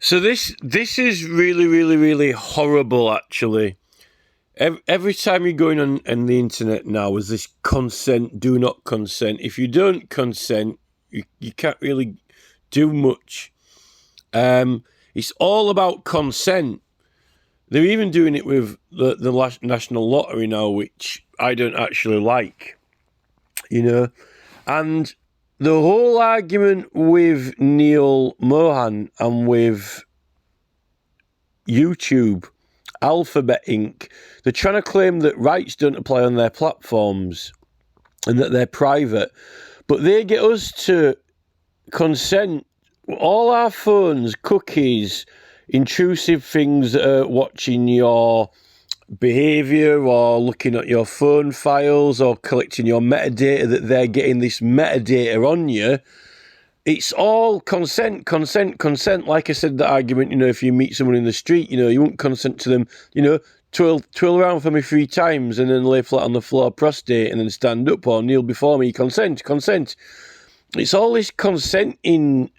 So this is really, really, really horrible, actually. Every time you're going on the internet now is this consent, do not consent. If you don't consent, you can't really do much. It's all about consent. They're even doing it with the National Lottery now, which I don't actually like, And the whole argument with Neil Mohan and with YouTube, Alphabet Inc., they're trying to claim that rights don't apply on their platforms and that they're private. But they get us to consent all our phones, cookies, intrusive things that are watching your behaviour or looking at your phone files or collecting your metadata, that they're getting this metadata on you. It's all consent. Like I said, the argument, if you meet someone in the street, you won't consent to them, twirl around for me 3 times and then lay flat on the floor, prostate, and then stand up or kneel before me. Consent. It's all this consenting,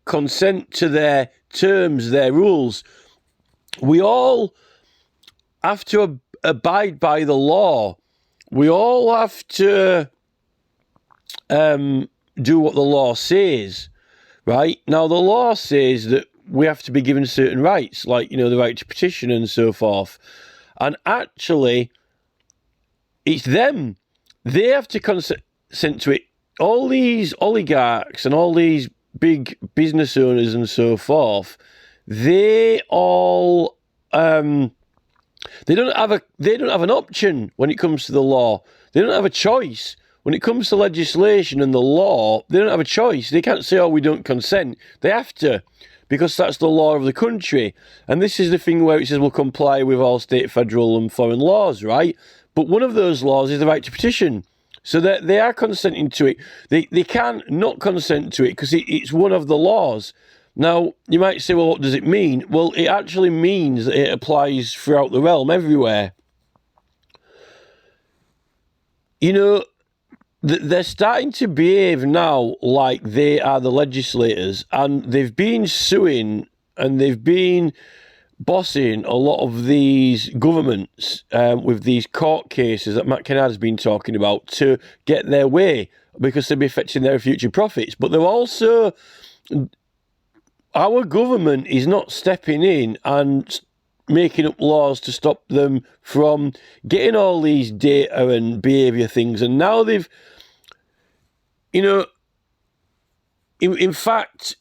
consent to their terms, their rules. We all have to abide by the law. We all have to do what the law says, right? Now, the law says that we have to be given certain rights, like, the right to petition and so forth. And actually, it's them. They have to consent to it. All these oligarchs and all these big business owners and so forth, they all they don't have an option when it comes to the law. They don't have a choice. When it comes to legislation and the law, they don't have a choice. They can't say, we don't consent. They have to, because that's the law of the country. And this is the thing where it says we'll comply with all state, federal and foreign laws, right? But one of those laws is the right to petition. So they are consenting to it. They can not consent to it because it's one of the laws. Now, you might say, well, what does it mean? Well, it actually means that it applies throughout the realm, everywhere. They're starting to behave now like they are the legislators, and they've been suing and they've been bossing a lot of these governments with these court cases that Matt Kennard's been talking about to get their way because they'll be affecting their future profits. But they're also, our government is not stepping in and making up laws to stop them from getting all these data and behaviour things. And now they've, in fact,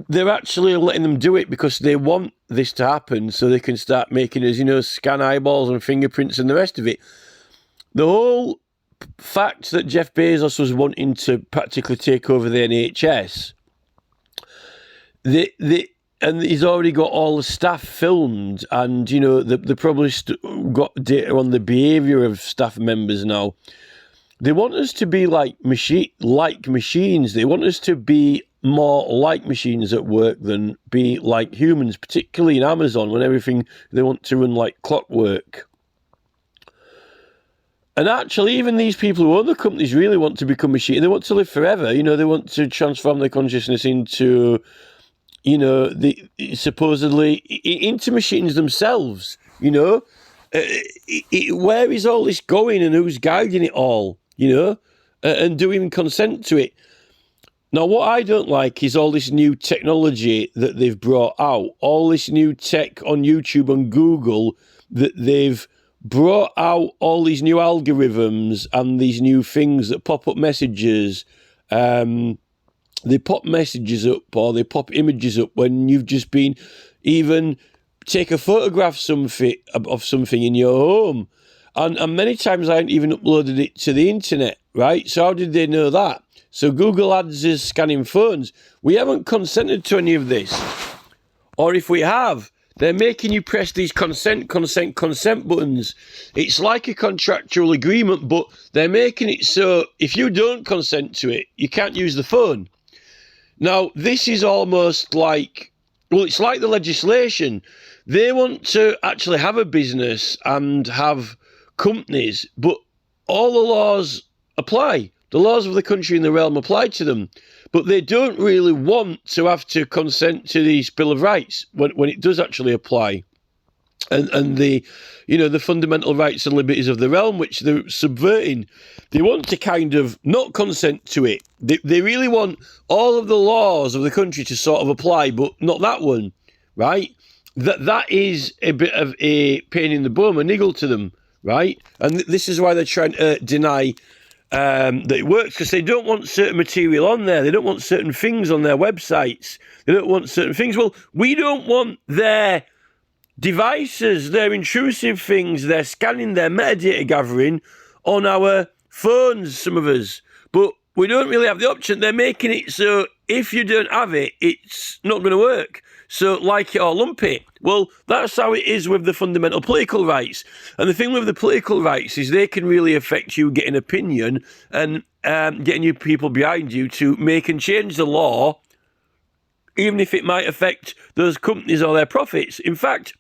they're actually letting them do it because they want this to happen so they can start making us, scan eyeballs and fingerprints and the rest of it. The whole fact that Jeff Bezos was wanting to practically take over the NHS, and he's already got all the staff filmed, and they probably got data on the behaviour of staff members now. They want us to be like machines. They want us to be more like machines at work than be like humans, particularly in Amazon, when everything they want to run like clockwork. And actually, even these people who own the companies really want to become machines. They want to live forever. They want to transform their consciousness into, supposedly into machines themselves. Where is all this going, and who's guiding it all? And do even consent to it. Now, what I don't like is all this new technology that they've brought out, all this new tech on YouTube and Google that they've brought out, all these new algorithms and these new things that pop up messages. They pop messages up or they pop images up when you've just been even take a photograph of something in your home. And many times I haven't even uploaded it to the internet, right? So how did they know that? So Google Ads is scanning phones. We haven't consented to any of this. Or if we have, they're making you press these consent buttons. It's like a contractual agreement, but they're making it so if you don't consent to it, you can't use the phone. Now, this is almost like, it's like the legislation. They want to actually have a business and have companies, but all the laws apply. The laws of the country and the realm apply to them. but they don't really want to have to consent to these Bill of Rights when it does actually apply. And the, the fundamental rights and liberties of the realm, which they're subverting. They want to kind of not consent to it. They really want all of the laws of the country to sort of apply, but not that one, right? That is a bit of a pain in the bum, a niggle to them, right? And this is why they're trying to deny that it works, because they don't want certain material on there. They don't want certain things on their websites. They don't want certain things. Well, we don't want their devices, their intrusive things, they're scanning, their metadata gathering on our phones, some of us. But we don't really have the option. They're making it so if you don't have it, it's not going to work. So like it or lump it. Well, that's how it is with the fundamental political rights. And the thing with the political rights is they can really affect you getting opinion and getting you people behind you to make and change the law, even if it might affect those companies or their profits. In fact,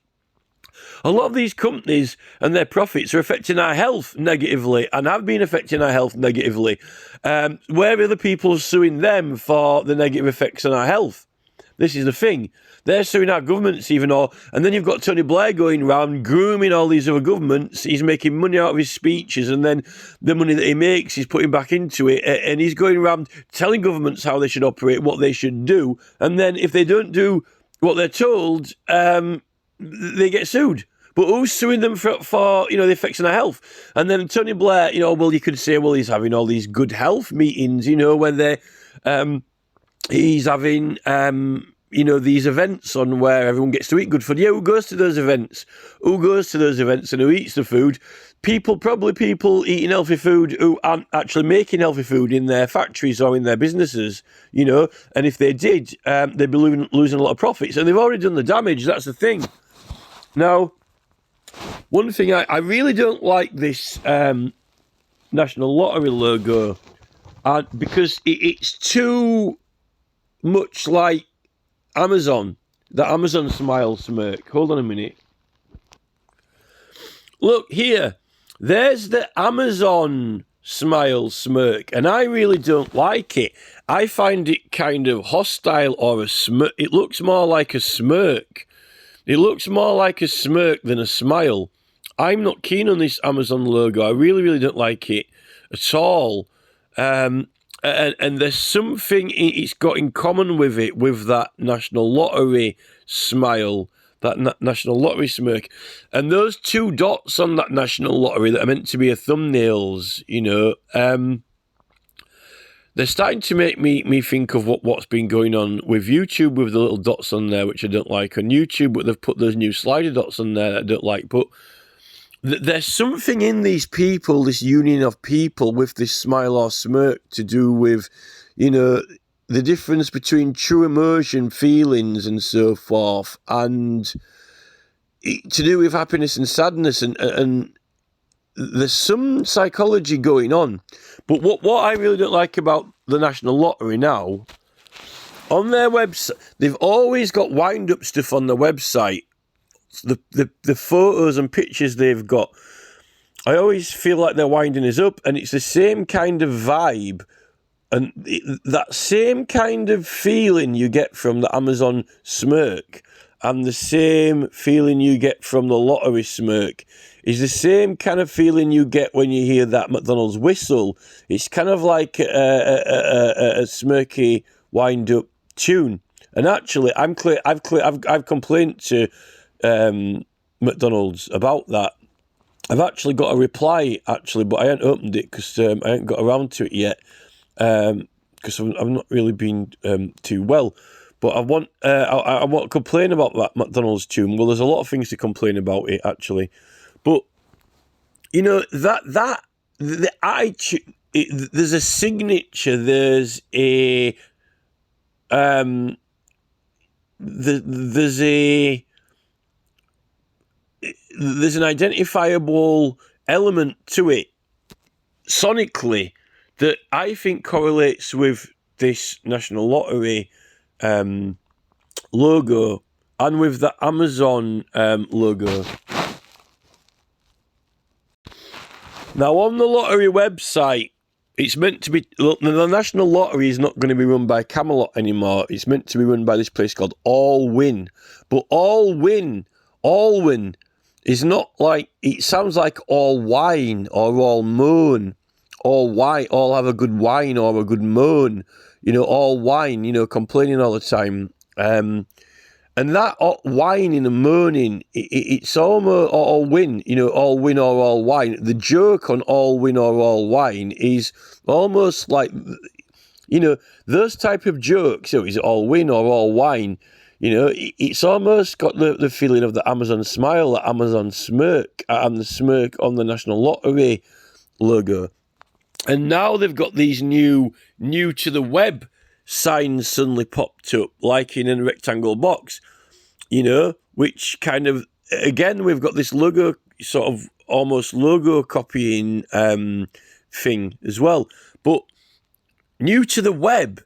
a lot of these companies and their profits are affecting our health negatively and have been affecting our health negatively. Where are the people suing them for the negative effects on our health? This is the thing. They're suing our governments even, and then you've got Tony Blair going around grooming all these other governments. He's making money out of his speeches, and then the money that he makes, he's putting back into it, and he's going around telling governments how they should operate, what they should do, and then if they don't do what they're told, they get sued. But who's suing them for the effects on their health? And then Tony Blair, well, you could say, well, he's having all these good health meetings, when he's having, these events on where everyone gets to eat good food. Yeah, who goes to those events? Who goes to those events and who eats the food? Probably people eating healthy food who aren't actually making healthy food in their factories or in their businesses, and if they did, they'd be losing a lot of profits. And they've already done the damage, that's the thing. Now, one thing, I really don't like this National Lottery logo, because it's too much like Amazon, the Amazon smile smirk. Hold on a minute. Look here, there's the Amazon smile smirk, and I really don't like it. I find it kind of hostile, or a smirk. It looks more like a smirk. It looks more like a smirk than a smile. I'm not keen on this Amazon logo. I really, really don't like it at all. And there's something it's got in common with it, with that National Lottery smile, that National Lottery smirk. And those two dots on that National Lottery that are meant to be a thumbnails, they're starting to make me think of what's been going on with YouTube, with the little dots on there, which I don't like on YouTube, but they've put those new slider dots on there that I don't like. But there's something in these people, this union of people with this smile or smirk, to do with, the difference between true emotion, feelings and so forth, and to do with happiness and sadness, and there's some psychology going on. But what I really don't like about the National Lottery now, on their website, they've always got wind-up stuff on the website. The photos and pictures they've got, I always feel like they're winding us up, and it's the same kind of vibe, and that same kind of feeling you get from the Amazon smirk, and the same feeling you get from the lottery smirk, is the same kind of feeling you get when you hear that McDonald's whistle. It's kind of like a smirky wind-up tune. And actually, I've complained to McDonald's about that. I've actually got a reply, but I haven't opened it because I haven't got around to it yet, because I've not really been too well. But I want to complain about that McDonald's tune. Well, there's a lot of things to complain about it, actually. But, the iTunes, there's a signature, there's a, there's an identifiable element to it, sonically, that I think correlates with this National Lottery logo and with the Amazon logo. Now, on the lottery website, it's meant to be. Look, the National Lottery is not going to be run by Camelot anymore. It's meant to be run by this place called Allwyn. But Allwyn is not like, it sounds like all wine or all moan. All wine, all have a good wine or a good moan. All wine, complaining all the time. And that whining and moaning, it's almost all win, all win or all wine. The joke on all win or all wine is almost like, those type of jokes, is it all win or all wine? It's almost got the feeling of the Amazon smile, the Amazon smirk, and the smirk on the National Lottery logo. And now they've got these new to the web signs suddenly popped up, like in a rectangle box, which kind of, again, we've got this logo, sort of almost logo copying thing as well. But new to the web,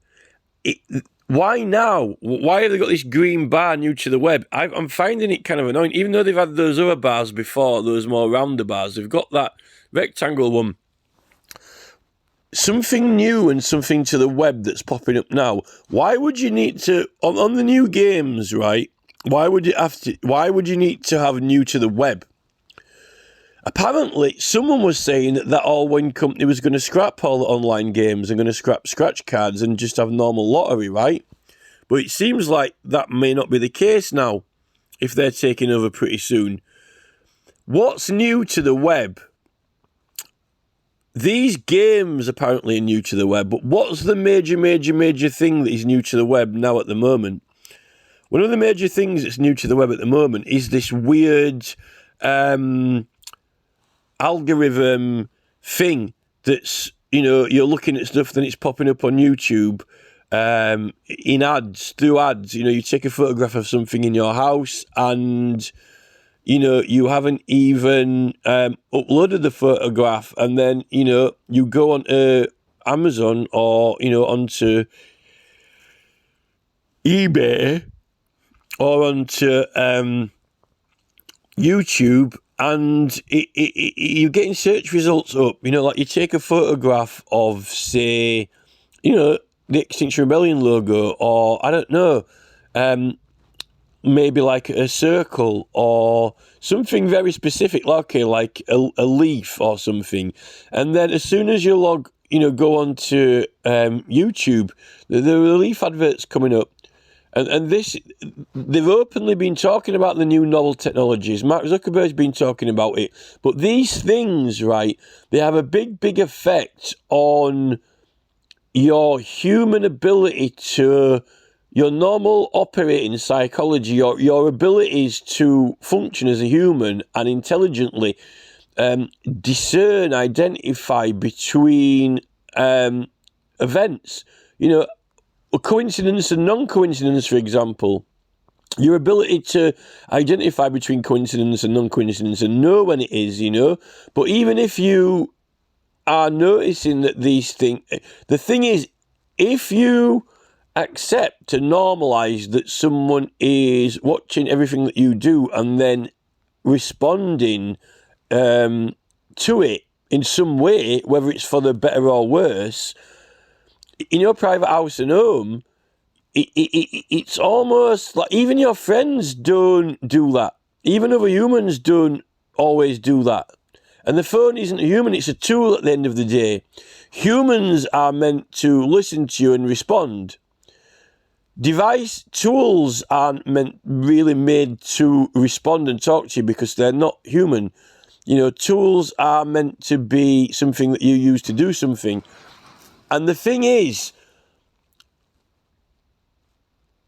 why now? Why have they got this green bar new to the web? I'm finding it kind of annoying, even though they've had those other bars before, those more rounder bars. They've got that rectangle one. Something new and something to the web that's popping up now. Why would you need to, on the new games, right? Why would you need to have new to the web? Apparently, someone was saying that Allwyn company was going to scrap all the online games and going to scrap scratch cards and just have normal lottery, right? But it seems like that may not be the case now, if they're taking over pretty soon. What's new to the web? These games apparently are new to the web, but what's the major thing that is new to the web now at the moment? One of the major things that's new to the web at the moment is this weird algorithm thing that's, you're looking at stuff, then it's popping up on YouTube in ads, through ads. You take a photograph of something in your house and you haven't even uploaded the photograph, and then, you go onto Amazon or, onto eBay or onto YouTube, and you're getting search results up. Like you take a photograph of, say, the Extinction Rebellion logo, or I don't know, maybe like a circle or something very specific, like a leaf or something. And then as soon as you go on to YouTube, the leaf adverts coming up. And this, they've openly been talking about the new novel technologies. Mark Zuckerberg's been talking about it. But these things, right, they have a big effect on your human ability to, your normal operating psychology, your abilities to function as a human and intelligently discern, identify between events. Coincidence and non-coincidence, for example. Your ability to identify between coincidence and non-coincidence and know when it is, But even if you are noticing that these things, the thing is, if you accept and normalise that someone is watching everything that you do and then responding to it in some way, whether it's for the better or worse, in your private house and home, it's almost like even your friends don't do that. Even other humans don't always do that. And the phone isn't a human, it's a tool at the end of the day. Humans are meant to listen to you and respond. Device tools aren't really made to respond and talk to you because they're not human. Tools are meant to be something that you use to do something. And the thing is,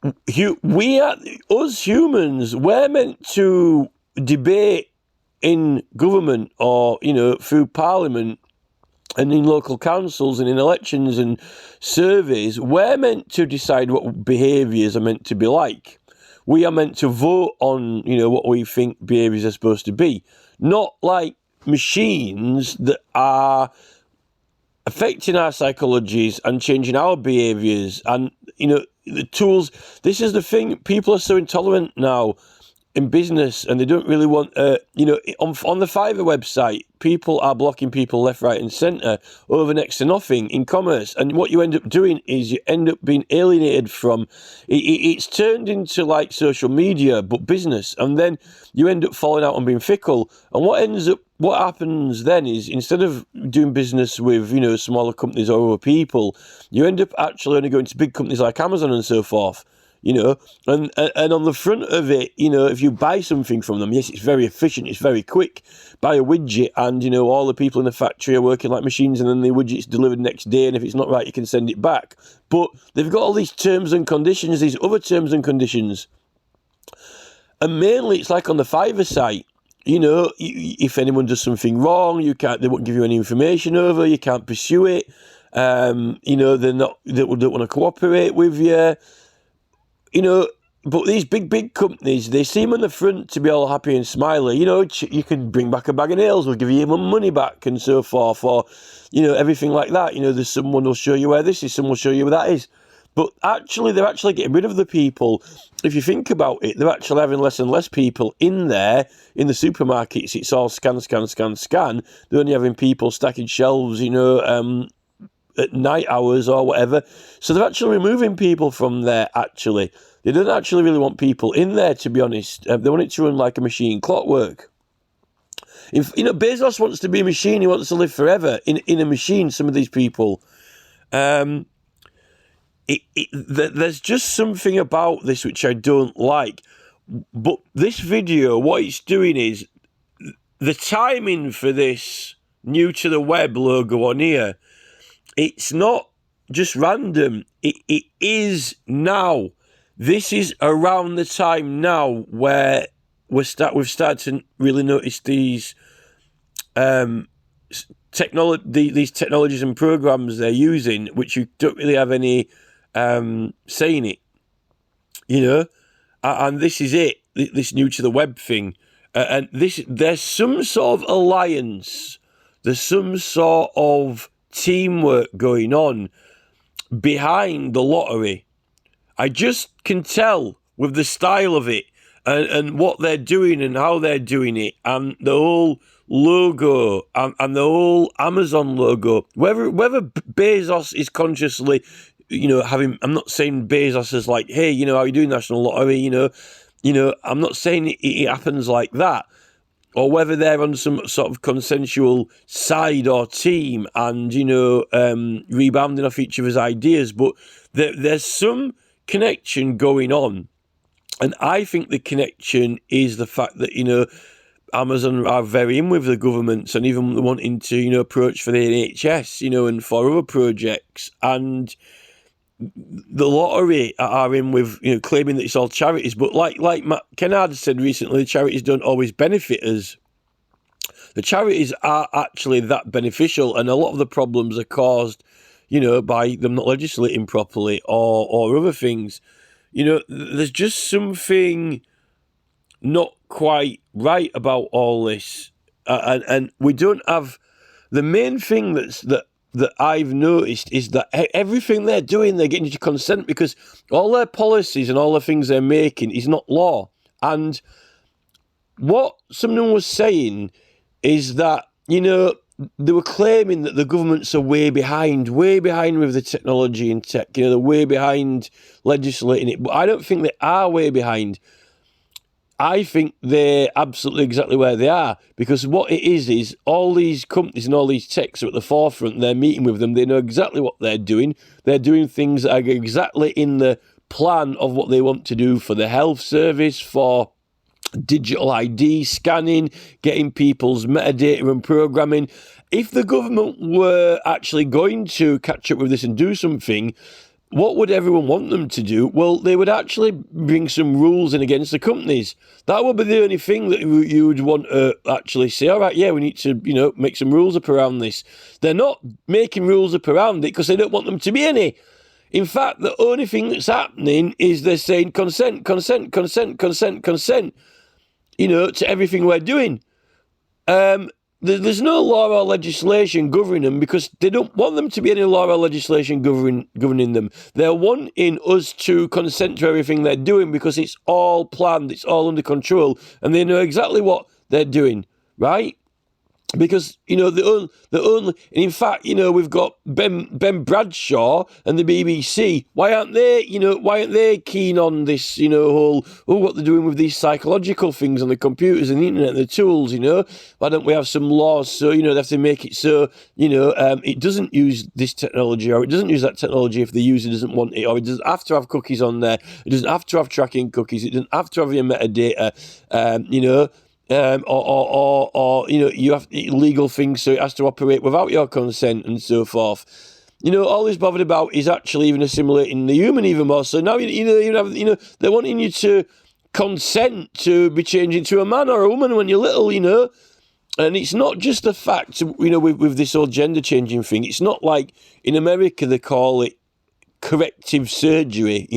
us humans, we're meant to debate in government or, through parliament and in local councils and in elections and surveys. We're meant to decide what behaviours are meant to be like. We are meant to vote on, what we think behaviours are supposed to be. Not like machines that are affecting our psychologies and changing our behaviours. And, the tools, this is the thing, people are so intolerant now. in business, and they don't really want, on the Fiverr website, people are blocking people left, right, and centre over next to nothing in commerce. And what you end up doing is you end up being alienated from. It's turned into like social media, but business, and then you end up falling out and being fickle. And what happens then is, instead of doing business with smaller companies or other people, you end up actually only going to big companies like Amazon and so forth. And on the front of it, if you buy something from them, yes, it's very efficient, it's very quick. Buy a widget, and all the people in the factory are working like machines, and then the widget's delivered next day, and if it's not right, you can send it back. But they've got all these terms and conditions, these other terms and conditions, and mainly it's like on the Fiverr site. If anyone does something wrong, they won't give you any information over. You can't pursue it. They don't want to cooperate with you. But these big companies, they seem on the front to be all happy and smiley. You can bring back a bag of nails, we'll give you your money back and so forth, or, everything like that. There's someone will show you where this is, someone will show you where that is. But actually, they're actually getting rid of the people. If you think about it, they're actually having less and less people in there. In the supermarkets, it's all scan. They're only having people stacking shelves, at night hours or whatever. So they're actually removing people from there, actually. They don't actually really want people in there, to be honest. They want it to run like a machine, clockwork. Bezos wants to be a machine. He wants to live forever in a machine, some of these people. There's just something about this which I don't like. But this video, what it's doing is, the timing for this new to the web logo on here, it's not just random. It is now. This is around the time now where we've started to really notice these these technologies and programs they're using, which you don't really have any say in it. And this is it. This new to the web thing, and there's some sort of alliance. There's some sort of teamwork going on behind the lottery. I just can tell with the style of it and what they're doing and how they're doing it, and the whole logo and the whole Amazon logo. Whether Bezos is consciously, having, I'm not saying Bezos is like, hey, how you doing, National Lottery, I'm not saying it happens like that. Or whether they're on some sort of consensual side or team and, rebounding off each other's ideas. But there's some connection going on. And I think the connection is the fact that, Amazon are very in with the governments and even wanting to, approach for the NHS, and for other projects. And the lottery are in with, claiming that it's all charities. But like Matt Kennard said recently, the charities don't always benefit us. The charities are actually that beneficial, and a lot of the problems are caused, by them not legislating properly or other things. There's just something not quite right about all this. And we don't have... The main thing that I've noticed is that everything they're doing, they're getting you to consent, because all their policies and all the things they're making is not law. And what someone was saying is that, they were claiming that the governments are way behind with the technology and tech. They're way behind legislating it. But I don't think they are way behind. I think they're absolutely exactly where they are, because what it is all these companies and all these techs are at the forefront. They're meeting with them. They know exactly what they're doing. They're doing things that are exactly in the plan of what they want to do for the health service, for digital ID scanning, getting people's metadata and programming. If the government were actually going to catch up with this and do something, what would everyone want them to do? Well, they would actually bring some rules in against the companies. That would be the only thing that you would want to actually say, all right, yeah, we need to, make some rules up around this. They're not making rules up around it because they don't want them to be any. In fact, the only thing that's happening is they're saying consent, to everything we're doing. there's no law or legislation governing them because they don't want them to be any law or legislation governing them. They're wanting us to consent to everything they're doing because it's all planned, it's all under control, and they know exactly what they're doing, right? Because, the only, and in fact, we've got Ben Bradshaw and the BBC. Why aren't they keen on this, what they're doing with these psychological things on the computers and the internet and the tools, Why don't we have some laws so, they have to make it so, it doesn't use this technology or it doesn't use that technology if the user doesn't want it, or it doesn't have to have cookies on there, it doesn't have to have tracking cookies, it doesn't have to have your metadata, or you have illegal things, so it has to operate without your consent and so forth. All he's bothered about is actually even assimilating the human even more. So now they're wanting you to consent to be changed into a man or a woman when you're little, And it's not just the fact, with this whole gender changing thing. It's not like in America they call it corrective surgery,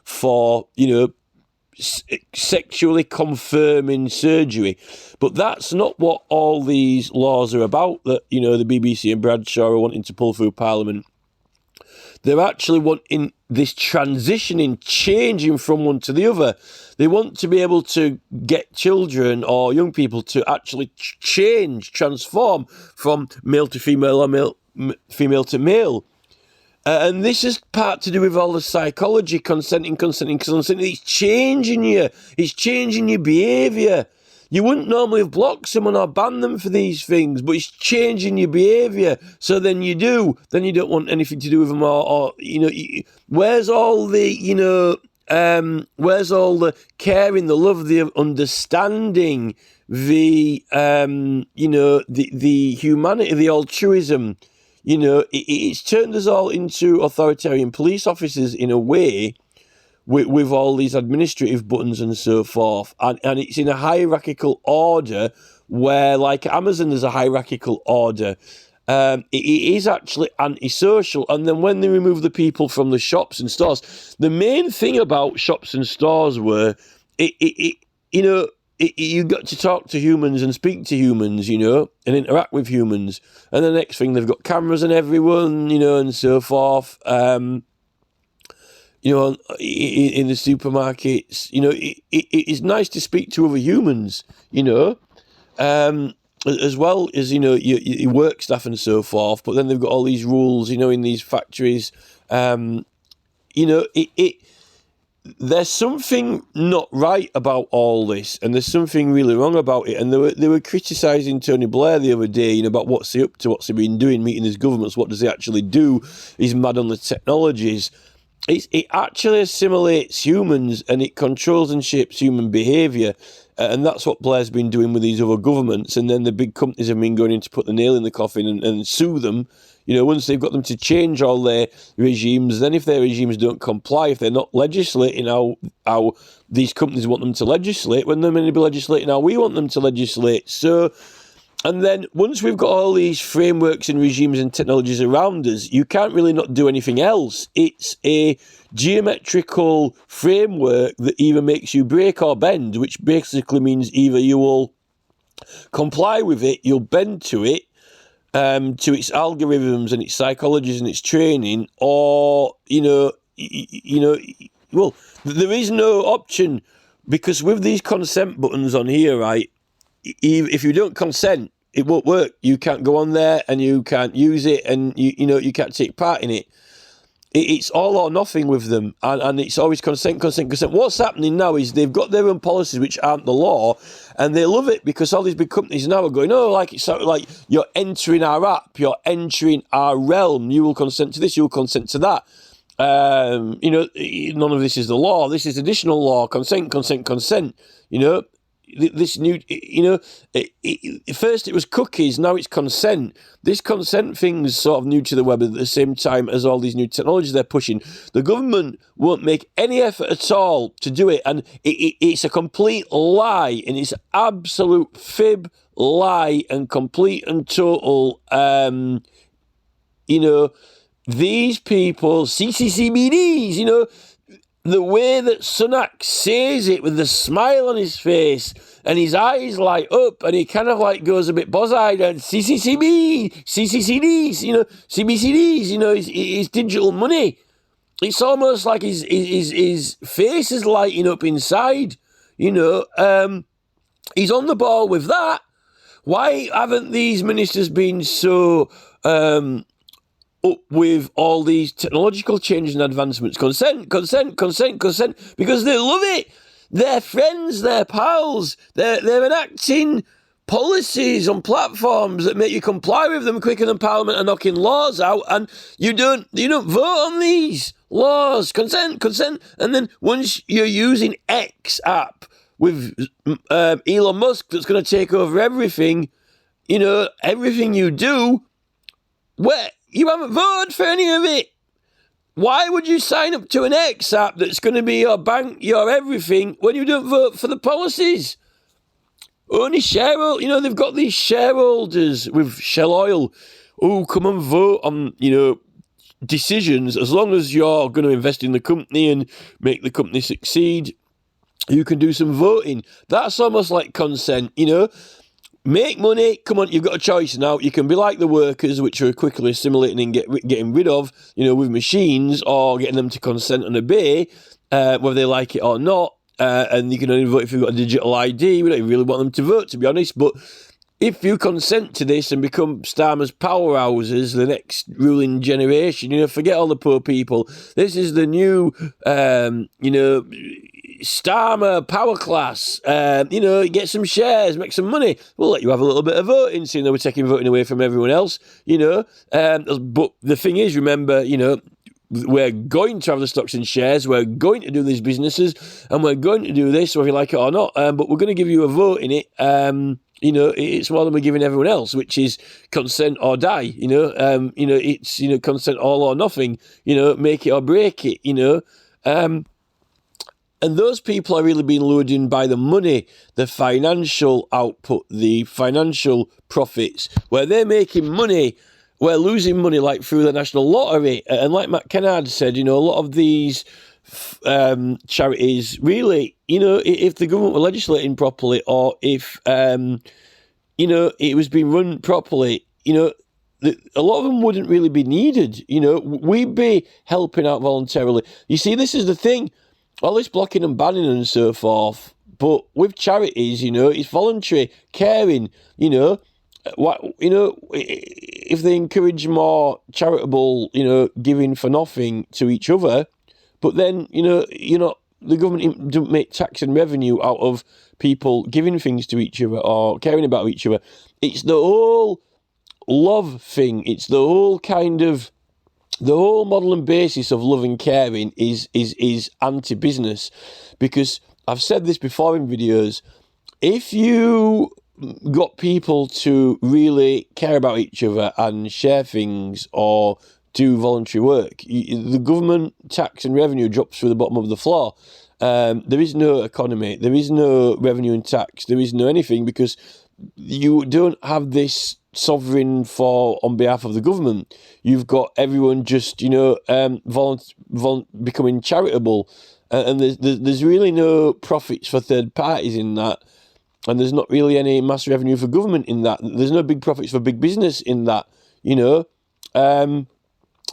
for sexually confirming surgery, but that's not what all these laws are about that the BBC and Bradshaw are wanting to pull through Parliament. They're actually wanting this transitioning, changing from one to the other. They want to be able to get children or young people to actually transform from male to female or female to male. And this is part to do with all the psychology, consenting. It's changing you. It's changing your behaviour. You wouldn't normally have blocked someone or banned them for these things, but it's changing your behaviour. So then you do. Then you don't want anything to do with them, or where's all the, where's all the caring, the love, the understanding, the, the humanity, the altruism. It's turned us all into authoritarian police officers in a way with all these administrative buttons and so forth. And it's in a hierarchical order where, like Amazon, there's a hierarchical order. It is actually antisocial. And then when they remove the people from the shops and stores, the main thing about shops and stores were, you got to talk to humans and speak to humans, and interact with humans. And the next thing, they've got cameras on everyone, and so forth. In the supermarkets, it's nice to speak to other humans, as well as, your work staff and so forth. But then they've got all these rules, in these factories. There's something not right about all this, and there's something really wrong about it. And they were criticising Tony Blair the other day, about what's he up to, what's he been doing, meeting his governments, what does he actually do? He's mad on the technologies. It actually assimilates humans, and it controls and shapes human behaviour. And that's what Blair's been doing with these other governments. And then the big companies have been going in to put the nail in the coffin and sue them. Once they've got them to change all their regimes, then if their regimes don't comply, if they're not legislating how these companies want them to legislate, when they're going to be legislating how we want them to legislate. So, and then once we've got all these frameworks and regimes and technologies around us, you can't really not do anything else. It's a geometrical framework that either makes you break or bend, which basically means either you will comply with it, you'll bend to it, to its algorithms and its psychologies and its training, or well, there is no option, because with these consent buttons on here, right? If you don't consent, it won't work. You can't go on there, and you can't use it, and you can't take part in it. It's all or nothing with them, and it's always consent. What's happening now is they've got their own policies which aren't the law, and they love it because all these big companies now are going, it's sort of like you're entering our app, you're entering our realm, you will consent to this, you will consent to that. None of this is the law, this is additional law, consent. This new, first it was cookies, now it's consent. This consent thing is sort of new to the web at the same time as all these new technologies they're pushing. The government won't make any effort at all to do it, and it's a complete lie, and it's absolute fib, lie, and complete and total, these people, CCCBDs, the way that Sunak says it with the smile on his face and his eyes light up and he kind of like goes a bit buzz-eyed and CCCB, CCCDs, CBCDs, his digital money. It's almost like his face is lighting up inside, He's on the ball with that. Why haven't these ministers been so up with all these technological changes and advancements? Consent, because they love it. They're friends, they're pals, they're enacting policies on platforms that make you comply with them quicker than Parliament are knocking laws out, and you don't vote on these laws. Consent, and then once you're using X app with Elon Musk that's going to take over everything, everything you do, where you haven't voted for any of it. Why would you sign up to an X app that's going to be your bank, your everything, when you don't vote for the policies? Only shareholders, they've got these shareholders with Shell Oil who come and vote on, decisions. As long as you're going to invest in the company and make the company succeed, you can do some voting. That's almost like consent, Make money, come on, you've got a choice now. You can be like the workers, which are quickly assimilating and getting rid of, with machines, or getting them to consent and obey, whether they like it or not. And you can only vote if you've got a digital ID. We don't really want them to vote, to be honest. But if you consent to this and become Starmer's powerhouses, the next ruling generation, forget all the poor people. This is the new, Starmer power class, get some shares, make some money. We'll let you have a little bit of voting, seeing that we're taking voting away from everyone else, But the thing is, remember, we're going to have the stocks and shares, we're going to do these businesses, and we're going to do this, whether you like it or not, but we're going to give you a vote in it. It's more than we're giving everyone else, which is consent or die, it's, consent all or nothing, make it or break it, and those people are really being lured in by the money, the financial output, the financial profits, where they're making money, we're losing money, like through the National Lottery. And like Matt Kennard said, a lot of these charities, really, if the government were legislating properly, or if, it was being run properly, a lot of them wouldn't really be needed. We'd be helping out voluntarily. You see, this is the thing. All this blocking and banning and so forth, but with charities, it's voluntary, caring, if they encourage more charitable, giving for nothing to each other, but then, the government don't make tax and revenue out of people giving things to each other or caring about each other. It's the whole love thing. It's the whole the whole model and basis of love and caring is anti-business, because I've said this before in videos. If you got people to really care about each other and share things or do voluntary work, the government tax and revenue drops through the bottom of the floor. There is no economy, there is no revenue and tax, there is no anything, because you don't have this sovereign on behalf of the government. You've got everyone just becoming charitable, and there's really no profits for third parties in that, and there's not really any mass revenue for government in that. There's no big profits for big business in that.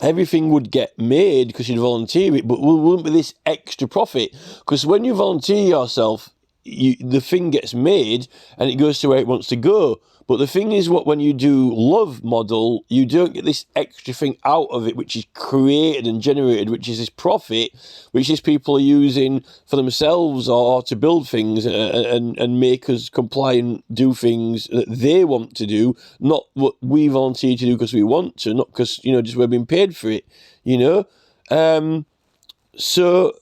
Everything would get made because you'd volunteer it, but there wouldn't be this extra profit, because when you volunteer yourself, the thing gets made and it goes to where it wants to go. But the thing is, when you do love model, you don't get this extra thing out of it, which is created and generated, which is this profit, which these people are using for themselves or to build things and make us comply and do things that they want to do, not what we volunteer to do because we want to, not because, just we're being paid for it, So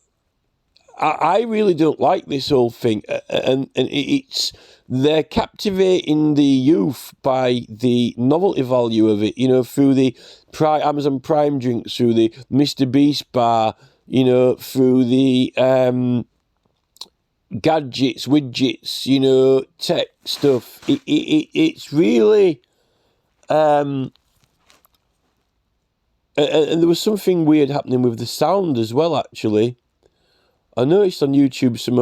I really don't like this whole thing, and they're captivating the youth by the novelty value of it, through the Amazon Prime drinks, through the Mr. Beast bar, through the gadgets, widgets, tech stuff. It's really, and there was something weird happening with the sound as well, actually. I noticed on YouTube some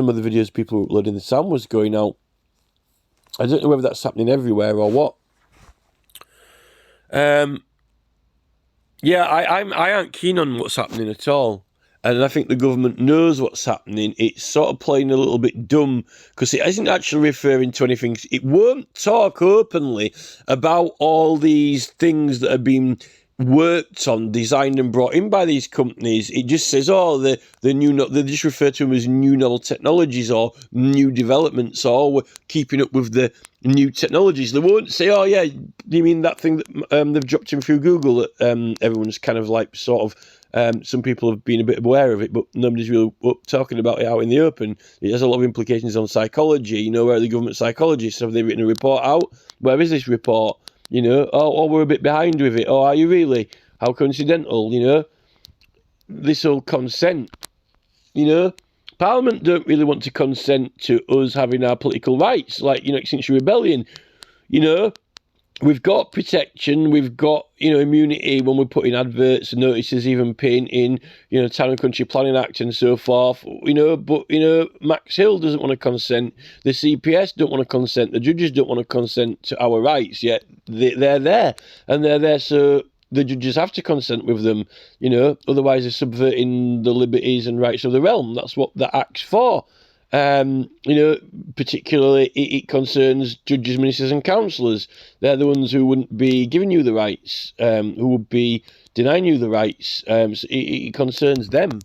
of the videos people were uploading, the sound was going out. I don't know whether that's happening everywhere or what. Yeah, I aren't keen on what's happening at all. And I think the government knows what's happening. It's sort of playing a little bit dumb because it isn't actually referring to anything. It won't talk openly about all these things that have been worked on, designed and brought in by these companies. It just says, oh, the new, they just refer to them as new novel technologies or new developments, or we're keeping up with the new technologies. They won't say, oh yeah, you mean that thing that they've dropped in through Google that everyone's kind of like sort of, some people have been a bit aware of it, but nobody's really talking about it out in the open. It has a lot of implications on psychology. You know, where are the government psychologists? Have they written a report out? Where is this report? You know, oh, we're a bit behind with it. Oh, are you really? How coincidental, you know? This whole consent, you know? Parliament don't really want to consent to us having our political rights, like, you know, Extinction Rebellion. You know, we've got protection, we've got, you know, immunity when we're putting adverts and notices, even painting, you know, Town and Country Planning Act and so forth, you know, but, you know, Max Hill doesn't want to consent, the CPS don't want to consent, the judges don't want to consent to our rights, yet they're there, and they're there so the judges have to consent with them, you know, otherwise they're subverting the liberties and rights of the realm. That's what the Act's for. You know, particularly it concerns judges, ministers and councillors. They're the ones who wouldn't be giving you the rights, who would be denying you the rights. So it concerns them.